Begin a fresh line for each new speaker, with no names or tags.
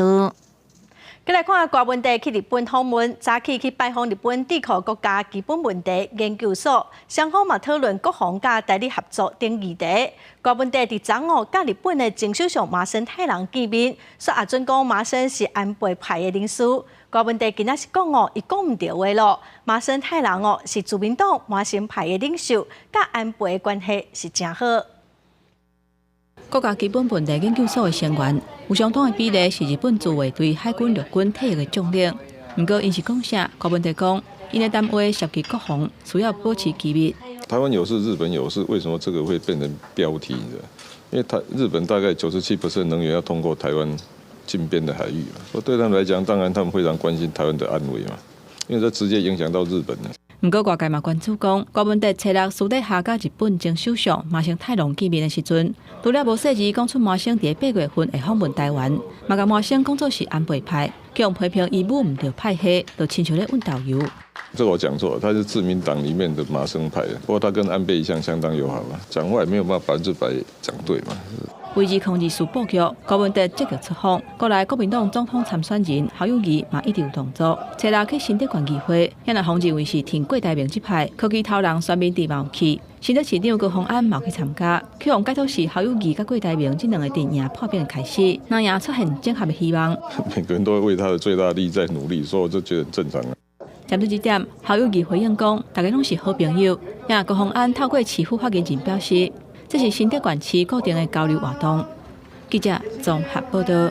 道。
再来看郭文帝去日本访问，早起去拜访日本智库国家基本问题研究所，双方嘛讨论国防甲代理合作等议题。郭文帝伫昨甲日本的前首相麻生太郎见面，说阿准讲麻生是安倍派的领袖。郭文帝今仔是讲伊讲唔对话咯。麻生太郎是自民党麻生派的领袖，甲安倍的关系是真好。
国家基本问题研究所的成员有相当的比例是日本自卫队、海军、陆军退役的将领。不过，因是讲啥？郭文帝讲，因的单位涉及国防，需要保持机密。
台湾有事，日本有事，为什么这个会变成标题呢？因为日本大概97%能源要通过台湾近边的海域嘛，所以对他们来讲，当然他们非常关心台湾的安危嘛，因为这直接影响到日本了。
不过外界嘛关注讲，郭文帝初6私底下甲日本前首相麻生太郎见面的时阵，除了无细致讲出麻生伫8月份会访问台湾，嘛甲麻生讲作是安倍派，强批评伊母唔着派系，就亲像咧问导游。
这个我讲错了，他是自民党里面的麻生派的，不过他跟安倍一向相当友好嘛，讲话也没有办法100%讲对嘛。
为2024布局，郭文帝积极出访，国内国民党总统参选人侯友宜嘛一直有动作。初6去新德县议会，也来方认为是挺郭台铭这派，科技头人选民地嘛有去。新德市长高虹安嘛有去参加，希望解脱是侯友宜甲郭台铭这两个阵营破冰的开始，让也出现整合的希望。
每个人都会为他的最大利益在努力，所以我就觉得很正常啊。
针对这点，侯友宜回应讲，大家拢是好朋友。也高虹安透过市府发言人表示，这是新德县市固定的交流活动。记者综合报道。